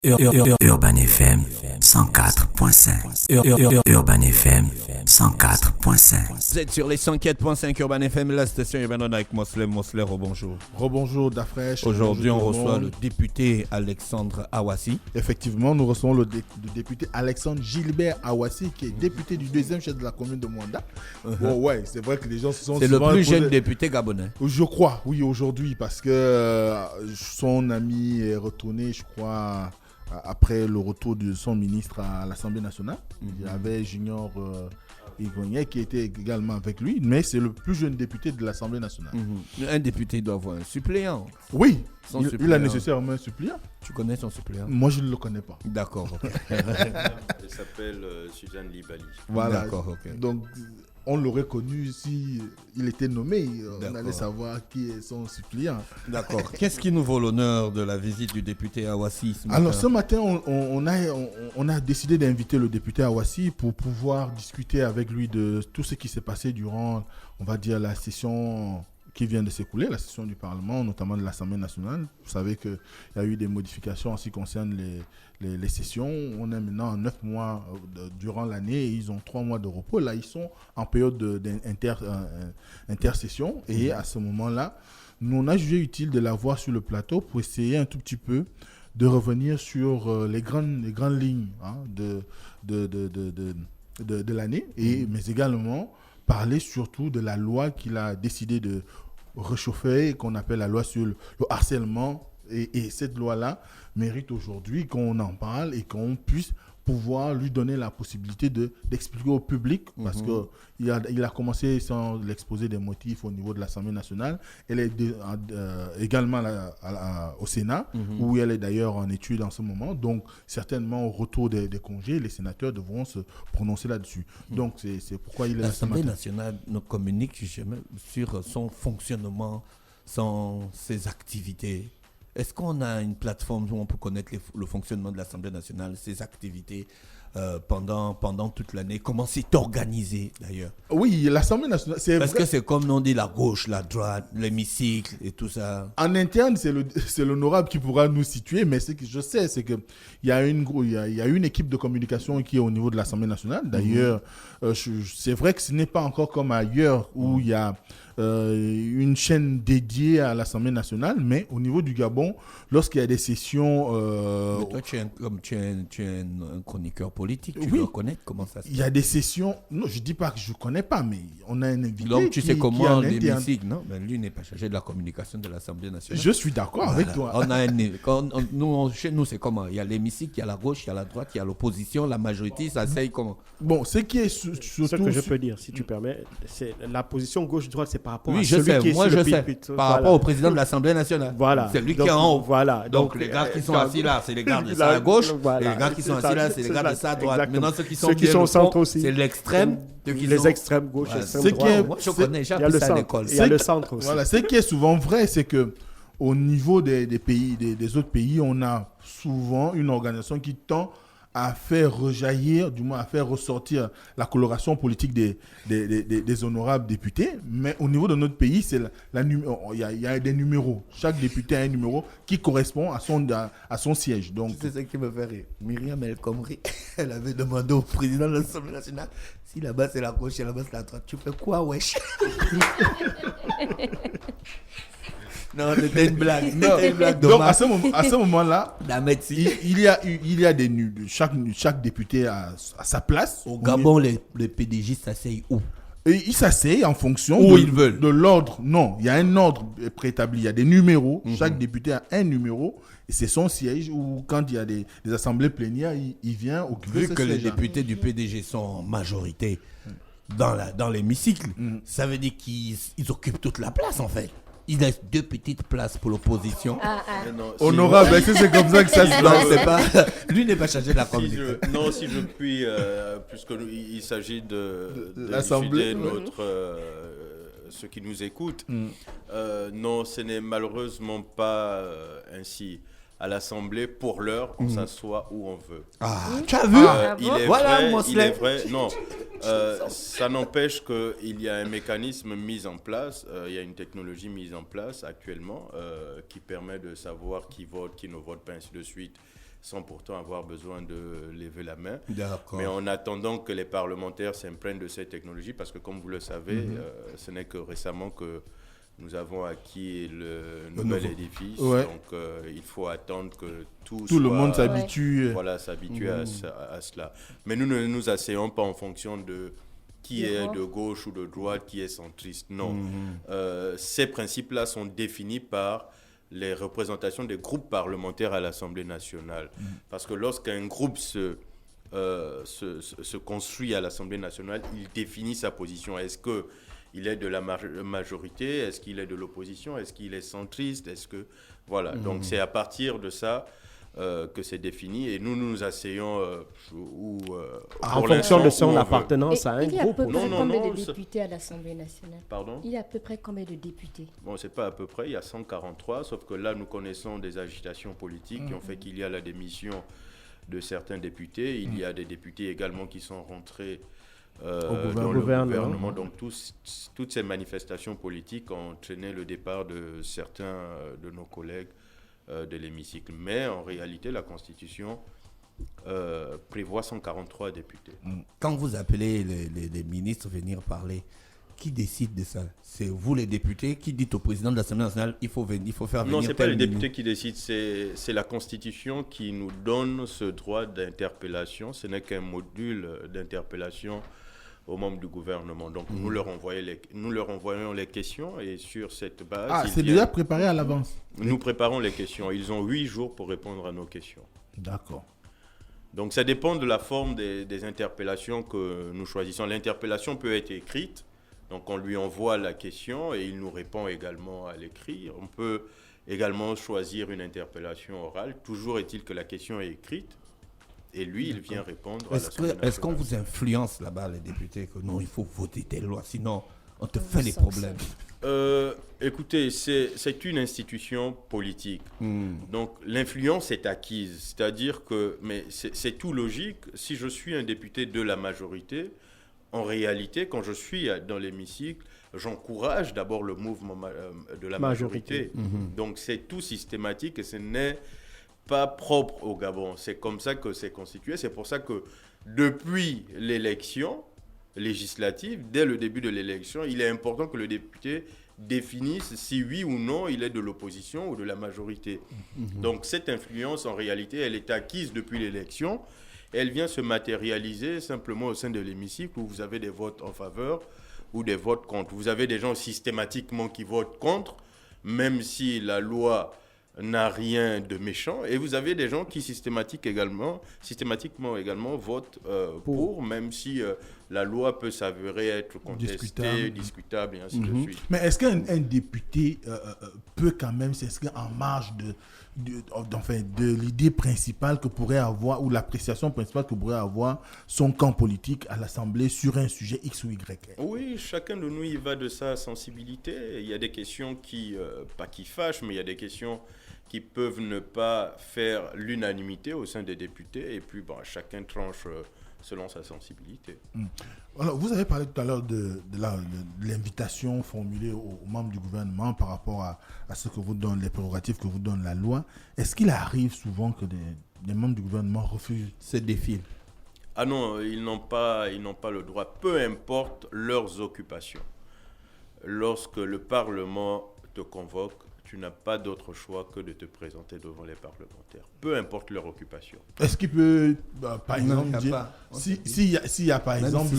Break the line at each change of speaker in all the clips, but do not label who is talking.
Urban FM 104.5. Urban FM 104.5.
Vous êtes sur les 104.5 Urban FM, la station urbaine avec Mosley. Mosley, rebonjour.
Rebonjour Dafresh.
Aujourd'hui, on reçoit le député Alexandre Awassi.
Effectivement, nous recevons le député Alexandre Gilbert Awassi, qui est député du deuxième chef de la commune de Mwanda. Bon, ouais, c'est vrai que les gens se sont
C'est le plus jeune député gabonais.
Je crois, oui, aujourd'hui, parce que son ami est retourné, je crois, après le retour de son ministre à l'Assemblée nationale. Il y avait Junior Igonien qui était également avec lui, mais c'est le plus jeune député de l'Assemblée nationale.
Un député doit avoir un suppléant.
Oui,
Suppléant.
il a nécessairement un suppléant.
Tu connais son suppléant?
Moi, je ne le connais pas.
D'accord, ok.
Elle s'appelle Suzanne Libali.
Voilà.
D'accord, ok.
Donc, on l'aurait connu si il était nommé. On
D'accord.
allait savoir qui est son suppléant.
D'accord. Qu'est-ce qui nous vaut l'honneur de la visite du député Awassi ce matin?
Alors, ce matin, on a décidé d'inviter le député Awassi pour pouvoir discuter avec lui de tout ce qui s'est passé durant, on va dire, la session qui vient de s'écouler, la session du Parlement, notamment de l'Assemblée nationale. Vous savez qu'il y a eu des modifications en ce qui concerne les sessions. On est maintenant en 9 mois durant l'année et ils ont 3 mois de repos. Là, ils sont en période d'intercession. Et à ce moment-là, nous, on a jugé utile de l'avoir sur le plateau pour essayer un tout petit peu de revenir sur les grandes lignes de l'année, mais également parler surtout de la loi qu'il a décidé de réchauffer, qu'on appelle la loi sur le harcèlement. Et cette loi-là mérite aujourd'hui qu'on en parle et qu'on puisse pouvoir lui donner la possibilité d'expliquer au public, parce qu'il a commencé sans l'exposé des motifs au niveau de l'Assemblée nationale. Elle est également au Sénat, où elle est d'ailleurs en étude en ce moment. Donc, certainement, au retour des congés, les sénateurs devront se prononcer là-dessus. Donc, c'est pourquoi il est là ce matin.
L'Assemblée nationale ne communique jamais sur son fonctionnement, ses activités. Est-ce qu'on a une plateforme où on peut connaître le fonctionnement de l'Assemblée nationale, ses activités pendant toute l'année? Comment c'est organisé d'ailleurs?
Oui, l'Assemblée nationale,
Parce que c'est comme on dit la gauche, la droite, l'hémicycle et tout ça.
En interne, c'est l'honorable qui pourra nous situer, mais ce que je sais, c'est qu'il y a une équipe de communication qui est au niveau de l'Assemblée nationale. D'ailleurs, c'est vrai que ce n'est pas encore comme ailleurs où il y a une chaîne dédiée à l'Assemblée nationale, mais au niveau du Gabon, lorsqu'il y a des sessions...
Mais toi, tu es un chroniqueur politique, tu
Oui.
dois connaître comment ça se passe.
Il y a des sessions... Non, je ne dis pas que je ne connais pas, mais on a un invité
Donc tu sais
qui est
comment
en interne.
l'hémicycle, non? Mais lui n'est pas chargé de la communication de l'Assemblée nationale.
Je suis d'accord avec toi.
Chez nous, c'est comment? Il y a l'hémicycle, il y a la gauche, il y a la droite, il y a l'opposition, la majorité, ça s'asseye comment?
Bon, ce qui est surtout...
Ce que je peux dire, si tu permets, c'est la position gauche-droite, c'est par rapport
Oui,
à
je
celui
sais,
qui est
moi
sur
je
le
sais.
pulpit.
Par rapport au président de l'Assemblée nationale.
Voilà.
C'est lui
Donc,
qui est en haut.
Voilà.
Donc les gars qui sont assis là, c'est les gars de ça à gauche. Et les gars qui sont assis là, c'est les gars de ça à droite.
Exactement.
Maintenant, ceux qui
Ceux qui sont au centre aussi.
c'est l'extrême.
Les extrêmes gauche,
Voilà.
extrême
Ce qui
droite.
est-
Moi, je connais, j'ai
Il y a
appris
le
ça à
centre.
l'école.
Il y a le centre aussi.
Voilà, ce qui est souvent vrai, c'est que au niveau des pays, des autres pays, on a souvent une organisation qui tend à faire rejaillir, du moins à faire ressortir la coloration politique des honorables députés. Mais au niveau de notre pays, il y a des numéros. Chaque député a un numéro qui correspond à son siège. Donc,
C'est ce qui me fait rire. Myriam El Khomri, elle avait demandé au président de l'Assemblée nationale si là-bas c'est la gauche et là-bas c'est la droite. Tu fais quoi, wesh? Non, c'était une blague. C'était une blague de
donc
masse.
à ce moment-là,
La médecine.
il y a chaque député a sa place.
Au Gabon, les PDG s'asseyent où?
Et ils s'asseyent en fonction
Où ils veulent.
de l'ordre. Non, il y a un ordre préétabli. Il y a des numéros. Chaque député a un numéro. Et c'est son siège où, quand il y a des assemblées plénières, il vient occuper
Vu
ce
que les
siège-là.
députés du PDG sont en majorité dans l'hémicycle, ça veut dire qu'ils occupent toute la place en fait. Ils laissent 2 petites places pour l'opposition.
Mais non, si-
Honorable, est-ce que c'est comme ça que ça se
Non,
passe?
c'est pas. Lui n'est pas chargé de la
si
communication.
si je puis, puisqu'il s'agit de
l'Assemblée,
d'élucider ceux qui nous écoutent, non, ce n'est malheureusement pas ainsi. À l'Assemblée, pour l'heure, on s'assoit où on veut.
Ah, tu as vu? Voilà,
Il est vrai, non, ça n'empêche qu'il y a un mécanisme mis en place, il y a une technologie mise en place actuellement qui permet de savoir qui vote, qui ne vote pas, ainsi de suite, sans pourtant avoir besoin de lever la main.
D'accord.
Mais en attendant que les parlementaires s'imprègnent de cette technologie, parce que comme vous le savez, ce n'est que récemment que nous avons acquis le nouvel édifice.
Ouais.
Donc, il faut attendre que tout
le monde s'habitue.
Voilà, s'habitue à cela. Mais nous ne nous asseyons pas en fonction de qui est de gauche ou de droite, qui est centriste. Non. Ces principes-là sont définis par les représentations des groupes parlementaires à l'Assemblée nationale. Parce que lorsqu'un groupe se construit à l'Assemblée nationale, il définit sa position. Est-ce qu'il est de la majorité? Est-ce qu'il est de l'opposition? Est-ce qu'il est centriste? Voilà. Donc c'est à partir de ça que c'est défini, et nous nous asseyons
en fonction de son appartenance à un
groupe. Il y a à peu près combien de députés à l'Assemblée nationale?
Pardon?
Il y a à peu près combien de députés?
Bon, c'est pas à peu près, il y a 143, sauf que là nous connaissons des agitations politiques qui ont fait qu'il y a la démission de certains députés. Il y a des députés également qui sont rentrés dans le gouvernement. Donc toutes ces manifestations politiques ont entraîné le départ de certains de nos collègues de l'hémicycle. Mais en réalité, la Constitution prévoit 143 députés.
Quand vous appelez les ministres venir parler, qui décide de ça? C'est vous les députés qui dites au président de l'Assemblée nationale il faut faire venir
Non, ce n'est pas les
ministre.
députés qui décident, c'est la Constitution qui nous donne ce droit d'interpellation. Ce n'est qu'un module d'interpellation aux membres du gouvernement. Donc nous leur envoyons les questions, et sur cette base...
c'est déjà préparé à l'avance?
Nous préparons les questions. Ils ont 8 jours pour répondre à nos questions.
D'accord.
Donc ça dépend de la forme des interpellations que nous choisissons. L'interpellation peut être écrite, donc on lui envoie la question et il nous répond également à l'écrit. On peut également choisir une interpellation orale. Toujours est-il que la question est écrite. Et lui, il vient répondre à l'Assemblée nationale.
Est-ce qu'on vous influence là-bas, les députés, que non, il faut voter telle loi, sinon on te fait les problèmes?
Écoutez, c'est une institution politique. Donc l'influence est acquise. C'est-à-dire que, mais c'est tout logique, si je suis un député de la majorité, en réalité, quand je suis dans l'hémicycle, j'encourage d'abord le mouvement de la majorité. Donc c'est tout systématique et ce n'est pas propre au Gabon. C'est comme ça que c'est constitué. C'est pour ça que depuis l'élection législative, dès le début de l'élection, il est important que le député définisse si oui ou non il est de l'opposition ou de la majorité. Donc cette influence, en réalité, elle est acquise depuis l'élection. Elle vient se matérialiser simplement au sein de l'hémicycle où vous avez des votes en faveur ou des votes contre. Vous avez des gens systématiquement qui votent contre, même si la loi n'a rien de méchant, et vous avez des gens qui systématiquement également votent pour, même si la loi peut s'avérer être contestée, discutable et ainsi de suite.
Mais est-ce qu'un député peut quand même s'inscrire en marge de l'idée principale que pourrait avoir, ou l'appréciation principale que pourrait avoir son camp politique à l'Assemblée sur un sujet X ou Y?
Oui, chacun de nous y va de sa sensibilité. Il y a des questions pas qui fâchent, mais il y a des questions qui peuvent ne pas faire l'unanimité au sein des députés, et puis chacun tranche selon sa sensibilité.
Alors, vous avez parlé tout à l'heure de l'invitation formulée aux membres du gouvernement par rapport à ce que vous donne, les prérogatives que vous donne la loi. Est-ce qu'il arrive souvent que des membres du gouvernement refusent ces défis?
Ah non, ils n'ont pas le droit, peu importe leurs occupations. Lorsque le Parlement te convoque, tu n'as pas d'autre choix que de te présenter devant les parlementaires, peu importe leur occupation.
Est-ce qu'il peut, par exemple, dire, s'il y a par exemple,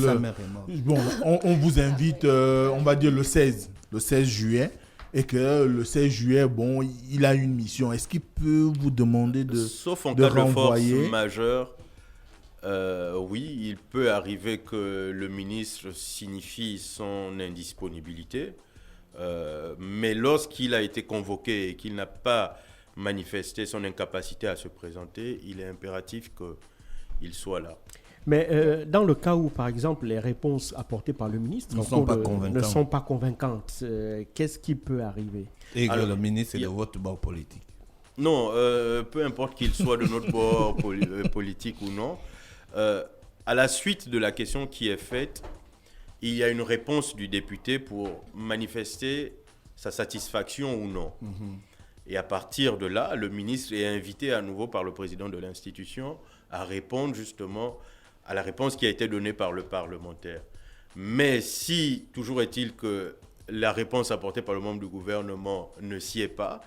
on vous invite, on va dire le 16 juillet, et que le 16 juillet, il a une mission, est-ce qu'il peut vous demander de
Sauf en
de
cas
renvoyer?
de force majeure, oui, il peut arriver que le ministre signifie son indisponibilité. Mais lorsqu'il a été convoqué et qu'il n'a pas manifesté son incapacité à se présenter, il est impératif qu'il soit là.
Mais dans le cas où, par exemple, les réponses apportées par le ministre ne sont pas convaincantes, qu'est-ce qui peut arriver?
Et que le ministre est de votre bord politique?
Non, peu importe qu'il soit de notre bord politique ou non, à la suite de la question qui est faite, il y a une réponse du député pour manifester sa satisfaction ou non. Et à partir de là, le ministre est invité à nouveau par le président de l'institution à répondre justement à la réponse qui a été donnée par le parlementaire. Mais si, toujours est-il que la réponse apportée par le membre du gouvernement ne s'y est pas,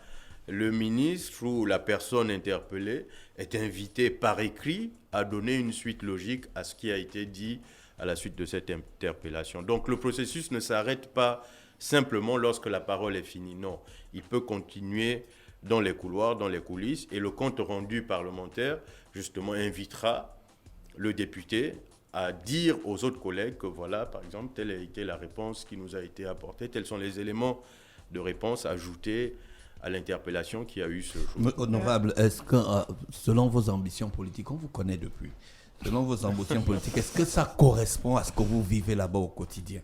le ministre ou la personne interpellée est invité par écrit à donner une suite logique à ce qui a été dit à la suite de cette interpellation. Donc le processus ne s'arrête pas simplement lorsque la parole est finie. Non, il peut continuer dans les couloirs, dans les coulisses, et le compte rendu parlementaire, justement, invitera le député à dire aux autres collègues que voilà, par exemple, telle a été la réponse qui nous a été apportée, tels sont les éléments de réponse ajoutés à l'interpellation qui a eu ce jour.
Honorable, est-ce que, selon vos ambitions politiques, on vous connaît depuis, selon vos ambitions politiques, est-ce que ça correspond à ce que vous vivez là-bas au quotidien?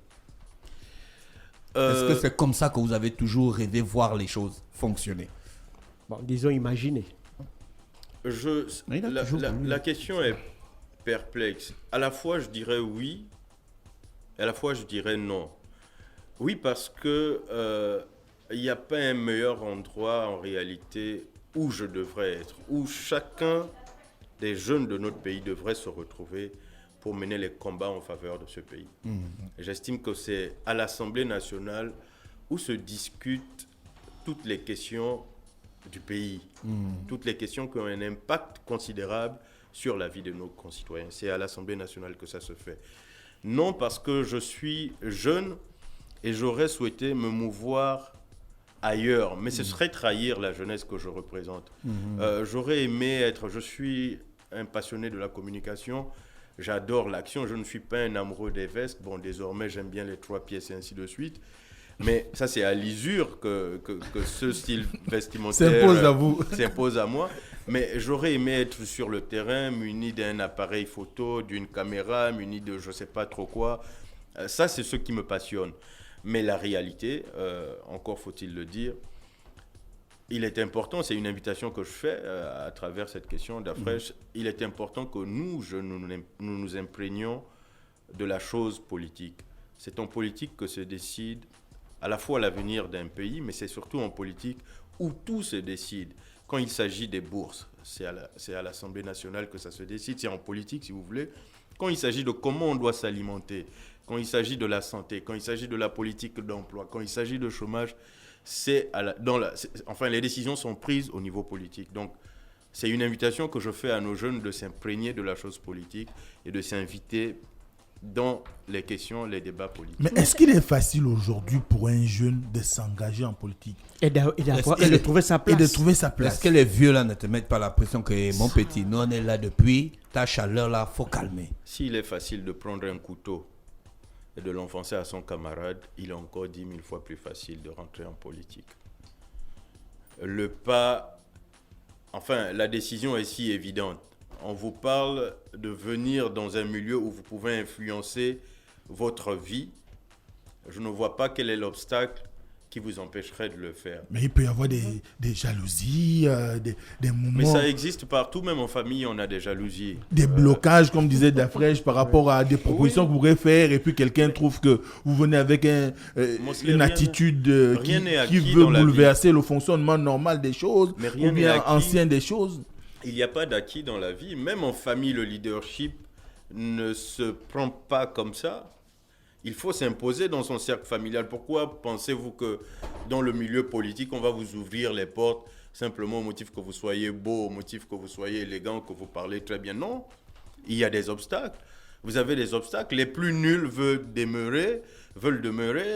Est-ce que c'est comme ça que vous avez toujours rêvé voir les choses fonctionner?
Bon, disons imaginer.
La question est perplexe. À la fois, je dirais oui, et à la fois, je dirais non. Oui, parce que il n'y a pas un meilleur endroit, en réalité, où je devrais être, où chacun des jeunes de notre pays devrait se retrouver pour mener les combats en faveur de ce pays. J'estime que c'est à l'Assemblée nationale où se discutent toutes les questions du pays, toutes les questions qui ont un impact considérable sur la vie de nos concitoyens. C'est à l'Assemblée nationale que ça se fait. Non parce que je suis jeune et j'aurais souhaité me mouvoir ailleurs, mais ce serait trahir la jeunesse que je représente. J'aurais aimé être... Je suis un passionné de la communication, j'adore l'action, je ne suis pas un amoureux des vestes. Bon, désormais, j'aime bien les 3 pièces et ainsi de suite. Mais ça, c'est à l'usure que ce style vestimentaire s'impose à moi. Mais j'aurais aimé être sur le terrain, muni d'un appareil photo, d'une caméra, muni de je ne sais pas trop quoi. Ça, c'est ce qui me passionne. Mais la réalité, encore faut-il le dire, il est important, c'est une invitation que je fais à travers cette question d'Afresh, il est important que nous nous imprégnions de la chose politique. C'est en politique que se décide à la fois l'avenir d'un pays, mais c'est surtout en politique où tout se décide. Quand il s'agit des bourses, c'est à l'Assemblée nationale que ça se décide, c'est en politique si vous voulez. Quand il s'agit de comment on doit s'alimenter, quand il s'agit de la santé, quand il s'agit de la politique d'emploi, quand il s'agit de chômage, les décisions sont prises au niveau politique. Donc, c'est une invitation que je fais à nos jeunes de s'imprégner de la chose politique et de s'inviter dans les questions, les débats politiques.
Mais est-ce qu'il est facile aujourd'hui pour un jeune de s'engager en politique
et de trouver sa place?
Est-ce que les vieux là ne te mettent pas la pression que mon petit, nous on est là depuis, ta chaleur là, faut calmer?
S'il est facile de prendre un couteau et de l'enfoncer à son camarade, il est encore 10 000 fois plus facile de rentrer en politique. La décision est si évidente. On vous parle de venir dans un milieu où vous pouvez influencer votre vie. Je ne vois pas quel est l'obstacle qui vous empêcherait de le faire.
Mais il peut y avoir des jalousies, des moments...
Mais ça existe partout, même en famille, on a des jalousies.
Des blocages, comme disait Dafresh, par rapport à des propositions que vous pourrez faire, et puis quelqu'un trouve que vous venez avec une attitude qui veut bouleverser le fonctionnement normal des choses, ou bien ancien des choses.
Il n'y a pas d'acquis dans la vie. Même en famille, le leadership ne se prend pas comme ça. Il faut s'imposer dans son cercle familial. Pourquoi pensez-vous que dans le milieu politique, on va vous ouvrir les portes simplement au motif que vous soyez beau, au motif que vous soyez élégant, que vous parlez très bien? Non, il y a des obstacles. Vous avez des obstacles. Les plus nuls veulent demeurer.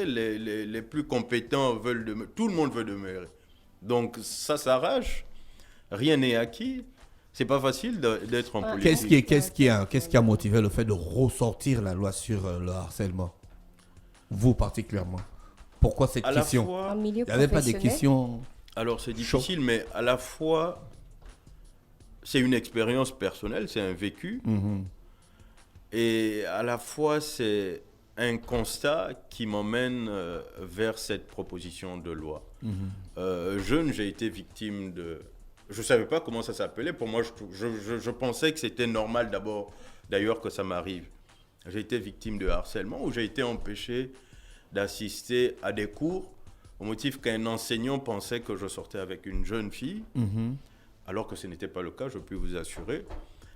Les plus compétents veulent demeurer. Tout le monde veut demeurer. Donc ça s'arrache. Rien n'est acquis. C'est pas facile d'être en politique.
Qu'est-ce qui a motivé le fait de ressortir la loi sur le harcèlement? Vous particulièrement. Pourquoi cette question? Il n'y avait pas des questions.
Alors c'est difficile, mais à la fois, c'est une expérience personnelle, c'est un vécu. Et à la fois, c'est un constat qui m'emmène vers cette proposition de loi. Jeune, j'ai été victime de... Je ne savais pas comment ça s'appelait. Pour moi, je pensais que c'était normal d'ailleurs que ça m'arrive. J'ai été victime de harcèlement où j'ai été empêché d'assister à des cours au motif qu'un enseignant pensait que je sortais avec une jeune fille, alors que ce n'était pas le cas, je peux vous assurer.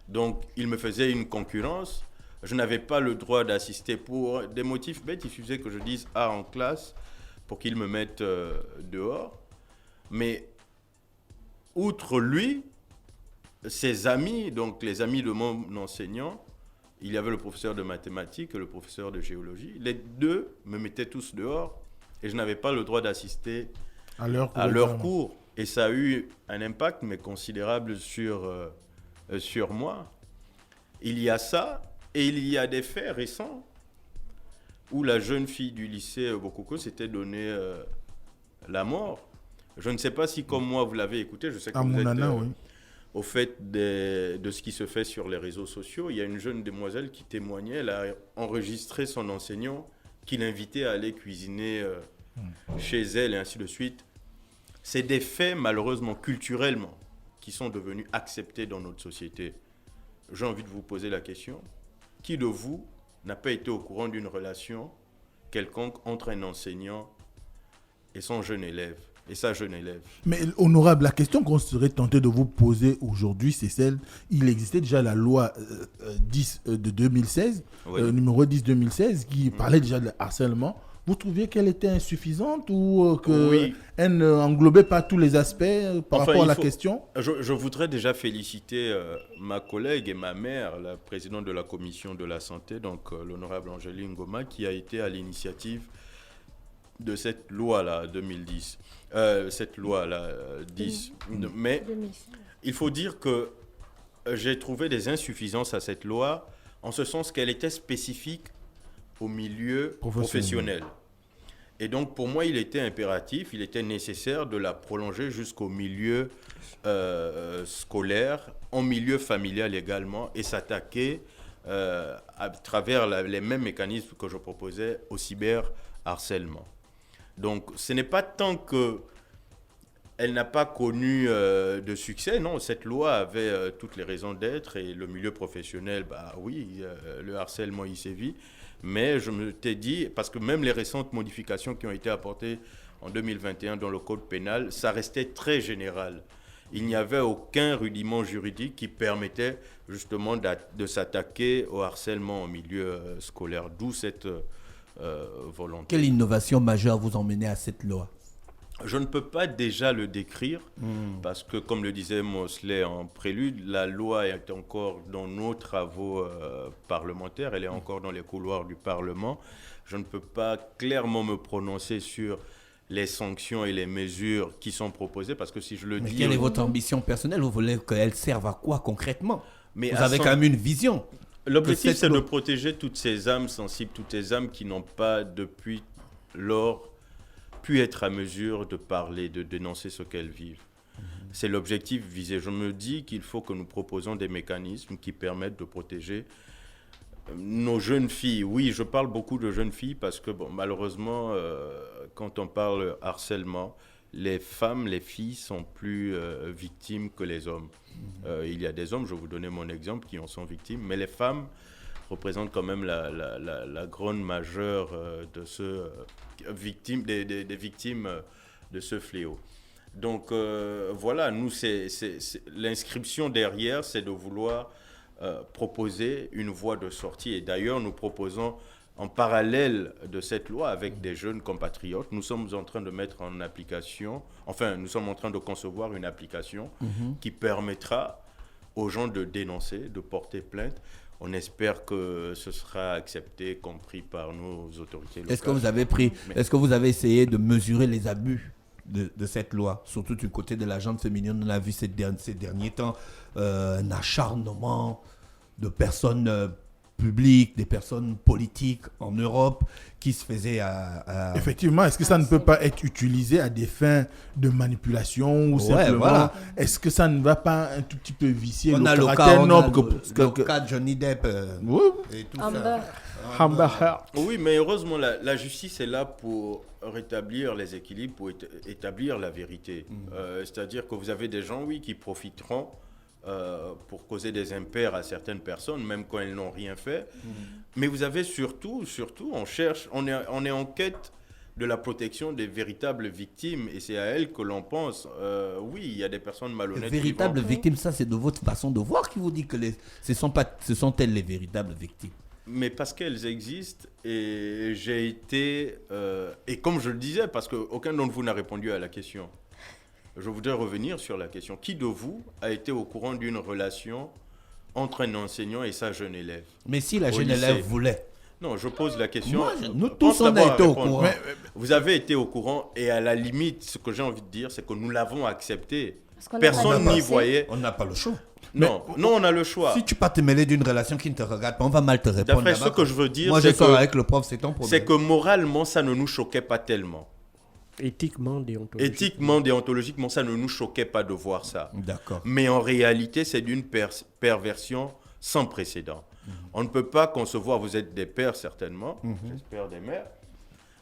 Donc, il me faisait une concurrence. Je n'avais pas le droit d'assister pour des motifs bêtes. Il suffisait que je dise A en classe pour qu'il me mette dehors. Mais, outre lui, ses amis, donc les amis de mon enseignant, il y avait le professeur de mathématiques et le professeur de géologie. Les deux me mettaient tous dehors et je n'avais pas le droit d'assister à leur cours. Et ça a eu un impact, mais considérable sur moi. Il y a ça, et il y a des faits récents où la jeune fille du lycée Bokoko s'était donné la mort. Je ne sais pas si, comme moi, vous l'avez écouté, je sais que vous êtes au fait de ce qui se fait sur les réseaux sociaux. Il y a une jeune demoiselle qui témoignait, elle a enregistré son enseignant qui l'invitait à aller cuisiner chez elle et ainsi de suite. C'est des faits, malheureusement, culturellement, qui sont devenus acceptés dans notre société. J'ai envie de vous poser la question. Qui de vous n'a pas été au courant d'une relation quelconque entre un enseignant et son jeune élève, et sa jeune élève?
Mais honorable, la question qu'on serait tenté de vous poser aujourd'hui, c'est celle, il existait déjà la loi 10 de 2016, numéro 10 2016, qui parlait déjà de harcèlement. Vous trouviez qu'elle était insuffisante ou qu'elle n'englobait pas tous les aspects par rapport à la question?
Je voudrais déjà féliciter ma collègue et ma mère, la présidente de la commission de la santé, donc l'honorable Angéline Goma, qui a été à l'initiative de cette loi-là, 2010. Cette loi-là, 10. Mais il faut dire que j'ai trouvé des insuffisances à cette loi, en ce sens qu'elle était spécifique au milieu professionnel. Et donc, pour moi, il était impératif, il était nécessaire de la prolonger jusqu'au milieu scolaire, en milieu familial également, et s'attaquer à travers les mêmes mécanismes que je proposais au cyberharcèlement. Donc, ce n'est pas tant qu'elle n'a pas connu de succès, non, cette loi avait toutes les raisons d'être, et le milieu professionnel, le harcèlement y sévit. Mais je me t'ai dit, parce que même les récentes modifications qui ont été apportées en 2021 dans le code pénal, ça restait très général. Il n'y avait aucun rudiment juridique qui permettait justement de s'attaquer au harcèlement en milieu scolaire, d'où cette volonté.
Quelle innovation majeure vous emmenez à cette loi?
Je ne peux pas déjà le décrire parce que, comme le disait Mosley en prélude, la loi est encore dans nos travaux parlementaires, elle est encore dans les couloirs du Parlement. Je ne peux pas clairement me prononcer sur les sanctions et les mesures qui sont proposées parce que si je le dis...
Mais quelle est votre ambition personnelle? Vous voulez qu'elle serve à quoi concrètement? Vous avez quand même une vision.
L'objectif, c'est de protéger toutes ces âmes sensibles, toutes ces âmes qui n'ont pas depuis lors pu être à mesure de parler, de dénoncer ce qu'elles vivent. C'est l'objectif visé. Je me dis qu'il faut que nous proposons des mécanismes qui permettent de protéger nos jeunes filles. Oui, je parle beaucoup de jeunes filles parce que malheureusement, quand on parle harcèlement, les femmes, les filles sont plus victimes que les hommes. Il y a des hommes, je vais vous donner mon exemple, qui en sont victimes, mais les femmes représentent quand même la grande majeure de des victimes de ce fléau. Donc voilà, nous, l'inscription derrière, c'est de vouloir proposer une voie de sortie. Et d'ailleurs, nous proposons, en parallèle de cette loi, avec des jeunes compatriotes, nous sommes en train de mettre en application, nous sommes en train de concevoir une application qui permettra aux gens de dénoncer, de porter plainte. On espère que ce sera accepté, compris par nos autorités locales.
Est-ce que vous avez essayé de mesurer les abus de cette loi, surtout du côté de la gente féminine? On a vu ces derniers temps un acharnement de personnes publiques, des personnes politiques en Europe qui se faisaient à...
Effectivement, est-ce que ça ne peut pas être utilisé à des fins de manipulation ou simplement... Voilà. Est-ce que ça ne va pas un tout petit peu vicier
le caractère noble le cas de Johnny Depp et tout ça.
Oui, mais heureusement, la justice est là pour rétablir les équilibres, pour établir la vérité. C'est-à-dire que vous avez des gens, qui profiteront pour causer des impairs à certaines personnes, même quand elles n'ont rien fait. Mais vous avez surtout, on est en quête de la protection des véritables victimes. Et c'est à elles que l'on pense. Oui, il y a des personnes malhonnêtes.
Les véritables victimes, ça c'est de votre façon de voir qui vous dit que ce sont elles les véritables victimes.
Mais parce qu'elles existent, et j'ai été... et comme je le disais, parce qu'aucun d'entre vous n'a répondu à la question, je voudrais revenir sur la question. Qui de vous a été au courant d'une relation entre un enseignant et sa jeune élève?
Mais si la jeune élève voulait.
Non, je pose la question.
Nous tous, on a été au courant.
Vous avez été au courant, et à la limite, ce que j'ai envie de dire, c'est que nous l'avons accepté.
Personne
Personne n'y voyait.
On n'a pas le choix.
Non, on a le choix.
Si tu peux te mêler d'une relation qui ne te regarde pas, on va mal te répondre.
D'après ce que je veux dire,
moi je sors avec le prof, c'est ton problème.
C'est que moralement, ça ne nous choquait pas tellement.
Éthiquement,
déontologiquement, ça ne nous choquait pas de voir ça.
D'accord.
Mais en réalité, c'est d'une perversion sans précédent. On ne peut pas concevoir, vous êtes des pères certainement, j'espère des mères,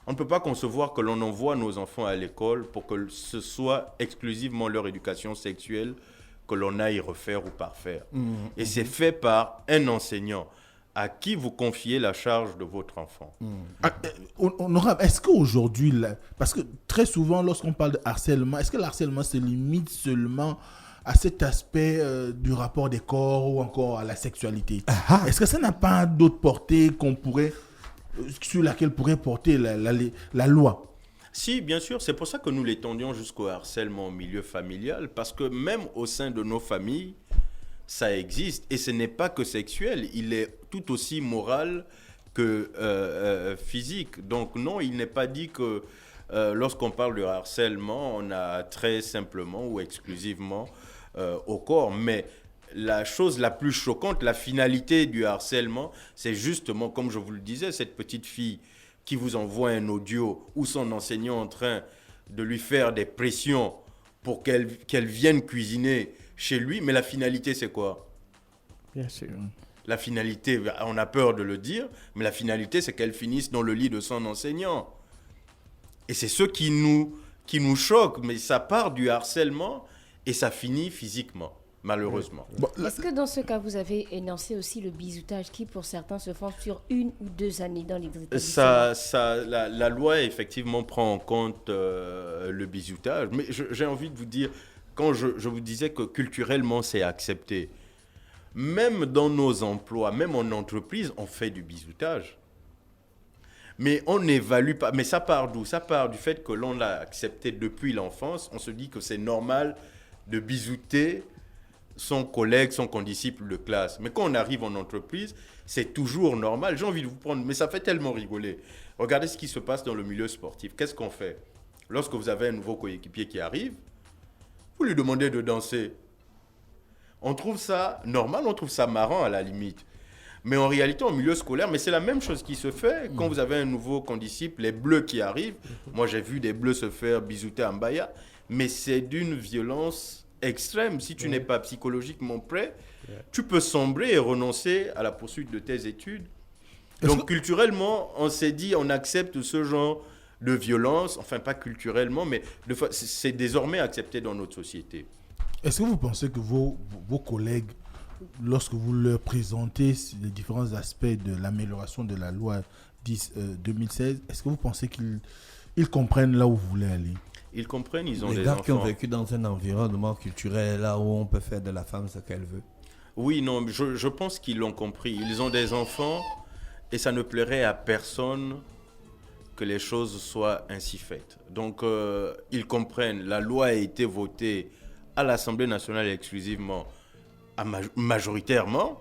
on ne peut pas concevoir que l'on envoie nos enfants à l'école pour que ce soit exclusivement leur éducation sexuelle que l'on aille refaire ou parfaire. Et c'est fait par un enseignant à qui vous confiez la charge de votre enfant.
Honorable, est-ce qu'aujourd'hui, parce que très souvent, lorsqu'on parle de harcèlement, est-ce que le harcèlement se limite seulement à cet aspect du rapport des corps ou encore à la sexualité? Est-ce que ça n'a pas d'autre portée sur laquelle pourrait porter la loi?
Si, bien sûr, c'est pour ça que nous l'étendions jusqu'au harcèlement au milieu familial, parce que même au sein de nos familles, ça existe. Et ce n'est pas que sexuel, il est tout aussi moral que physique. Donc non, il n'est pas dit que lorsqu'on parle de harcèlement, on a très simplement ou exclusivement au corps. Mais la chose la plus choquante, la finalité du harcèlement, c'est justement, comme je vous le disais, cette petite fille qui vous envoie un audio ou son enseignant en train de lui faire des pressions pour qu'elle vienne cuisiner chez lui. Mais la finalité, c'est quoi?
Bien sûr.
La finalité, on a peur de le dire, mais la finalité, c'est qu'elle finisse dans le lit de son enseignant. Et c'est ce qui nous choque, mais ça part du harcèlement et ça finit physiquement, malheureusement.
Est-ce que dans ce cas, vous avez énoncé aussi le bisoutage qui, pour certains, se font sur 1 ou 2 années dans les établissements?
La loi, effectivement, prend en compte le bisoutage. Mais j'ai envie de vous dire, quand je vous disais que culturellement, c'est accepté, même dans nos emplois, même en entreprise, on fait du bisoutage. Mais on n'évalue pas. Mais ça part d'où? Ça part du fait que l'on l'a accepté depuis l'enfance. On se dit que c'est normal de bisouter son collègue, son condisciple de classe. Mais quand on arrive en entreprise, c'est toujours normal. J'ai envie de vous prendre, mais ça fait tellement rigoler. Regardez ce qui se passe dans le milieu sportif. Qu'est-ce qu'on fait? Lorsque vous avez un nouveau coéquipier qui arrive, vous lui demandez de danser. On trouve ça normal, on trouve ça marrant à la limite. Mais en réalité, en milieu scolaire, mais c'est la même chose qui se fait quand vous avez un nouveau condisciple, les bleus qui arrivent. Moi, j'ai vu des bleus se faire bisouter en baya, mais c'est d'une violence extrême. Si tu n'es pas psychologiquement prêt, tu peux sombrer et renoncer à la poursuite de tes études. Donc, culturellement, on s'est dit, on accepte ce genre de violence, enfin pas culturellement, mais c'est désormais accepté dans notre société.
Est-ce que vous pensez que vos collègues, lorsque vous leur présentez les différents aspects de l'amélioration de la loi 2016, est-ce que vous pensez qu'ils comprennent là où vous voulez aller?
Ils comprennent, ils ont des enfants.
Les gars qui ont vécu dans un environnement culturel là où on peut faire de la femme ce qu'elle veut.
Oui, non, je pense qu'ils l'ont compris. Ils ont des enfants et ça ne plairait à personne que les choses soient ainsi faites. Donc, ils comprennent. La loi a été votée à l'Assemblée nationale exclusivement, majoritairement.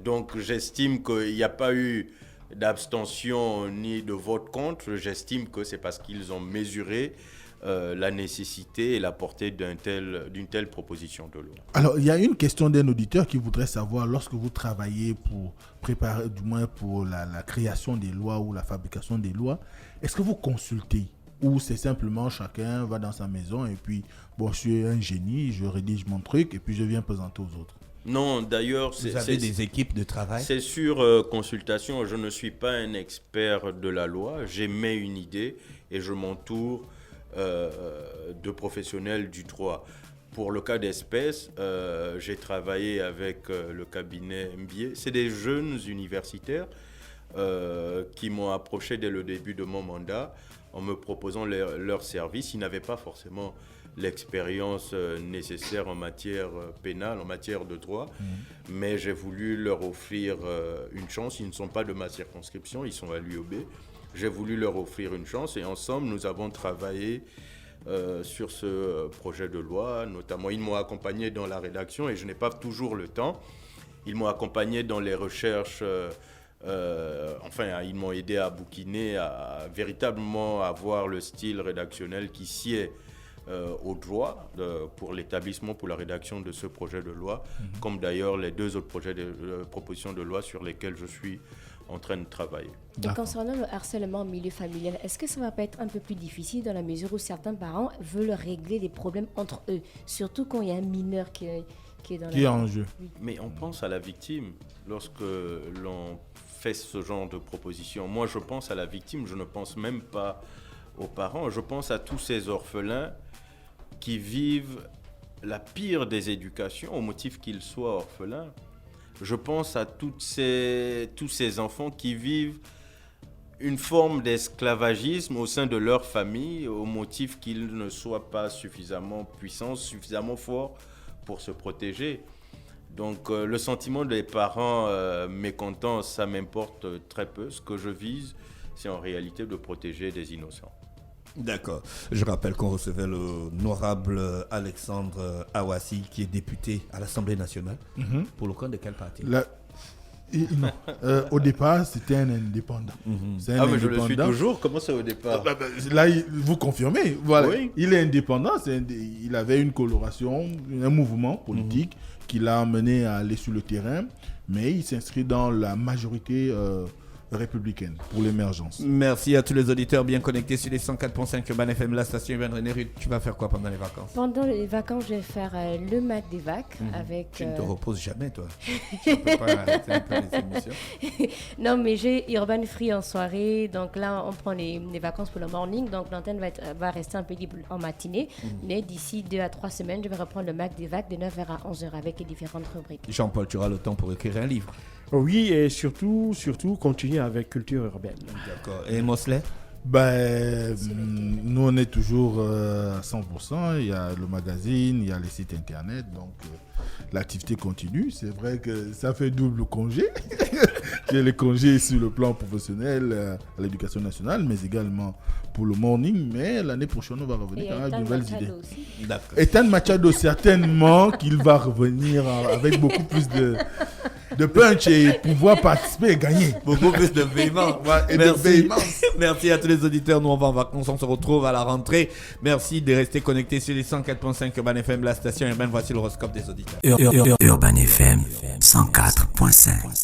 Donc, j'estime qu'il n'y a pas eu d'abstention ni de vote contre. J'estime que c'est parce qu'ils ont mesuré la nécessité et la portée d'une telle proposition de loi.
Alors, il y a une question d'un auditeur qui voudrait savoir, lorsque vous travaillez pour préparer, du moins pour la création des lois ou la fabrication des lois, est-ce que vous consultez? Ou c'est simplement chacun va dans sa maison et puis, bon, je suis un génie, je rédige mon truc et puis je viens présenter aux autres?
Non, d'ailleurs,
vous avez des équipes de travail?
C'est sur consultation. Je ne suis pas un expert de la loi. J'émets une idée et je m'entoure de professionnels du droit. Pour le cas d'espèce, j'ai travaillé avec le cabinet MBA. C'est des jeunes universitaires qui m'ont approché dès le début de mon mandat en me proposant leur service. Ils n'avaient pas forcément l'expérience nécessaire en matière pénale, en matière de droit, mais j'ai voulu leur offrir une chance. Ils ne sont pas de ma circonscription, ils sont à l'UOB. J'ai voulu leur offrir une chance et ensemble, nous avons travaillé sur ce projet de loi. Notamment, ils m'ont accompagné dans la rédaction et je n'ai pas toujours le temps. Ils m'ont accompagné dans les recherches. Ils m'ont aidé à bouquiner, à véritablement avoir le style rédactionnel qui sied au droit pour l'établissement, pour la rédaction de ce projet de loi, comme d'ailleurs les 2 autres projets de propositions de loi sur lesquels je suis en train de travailler.
Et concernant le harcèlement en milieu familial, est-ce que ça ne va pas être un peu plus difficile dans la mesure où certains parents veulent régler des problèmes entre eux, surtout quand il y a un mineur qui est
en jeu?
Oui.
Mais on pense à la victime lorsque l'on fait ce genre de proposition. Moi, je pense à la victime, je ne pense même pas aux parents. Je pense à tous ces orphelins qui vivent la pire des éducations au motif qu'ils soient orphelins. Je pense à tous ces enfants qui vivent une forme d'esclavagisme au sein de leur famille au motif qu'ils ne soient pas suffisamment puissants, suffisamment forts pour se protéger. Donc le sentiment des parents mécontents, ça m'importe très peu. Ce que je vise, c'est en réalité de protéger des innocents.
D'accord. Je rappelle qu'on recevait l'honorable Alexandre Awassi, qui est député à l'Assemblée nationale. Pour le compte de quel parti?
Non. Au départ, c'était un indépendant.
Mais je le suis toujours. Comment c'est au départ?
Là, vous confirmez. Voilà.
Oui.
Il est indépendant. Il avait une coloration, un mouvement politique qui l'a amené à aller sur le terrain, mais il s'inscrit dans la majorité républicaine pour l'émergence.
Merci à tous les auditeurs bien connectés sur les 104.5 Urban FM, la station urbaine. René Rude, tu vas faire quoi pendant les vacances?
Pendant les vacances, je vais faire le Mac des Vacs avec...
Tu ne te reposes jamais, toi. Tu ne peux pas arrêter un peu les émissions.
Non, mais j'ai Urban Free en soirée. Donc là, on prend les vacances pour le morning. Donc l'antenne va rester un peu libre en matinée. Mais d'ici 2 à 3 semaines, je vais reprendre le Mac des Vacs de 9h à 11h avec les différentes rubriques.
Jean-Paul, tu auras le temps pour écrire un livre.
Oui, et surtout, continuer avec culture urbaine.
D'accord. Et Mosley?
Nous, on est toujours à 100%. Il y a le magazine, il y a les sites internet. Donc, l'activité continue. C'est vrai que ça fait double congé. J'ai les congés sur le plan professionnel à l'éducation nationale, mais également pour le morning. Mais l'année prochaine, on va revenir avec de nouvelles idées.
D'accord.
Ethan Machado, certainement qu'il va revenir avec beaucoup plus de punch et pouvoir participer et gagner.
Beaucoup plus de véhémence. Merci à tous les auditeurs. Nous, on va en vacances. On se retrouve à la rentrée. Merci de rester connectés sur les 104.5 Urban FM, la station urbaine. Voici l'horoscope des auditeurs.
Urban FM 104.5.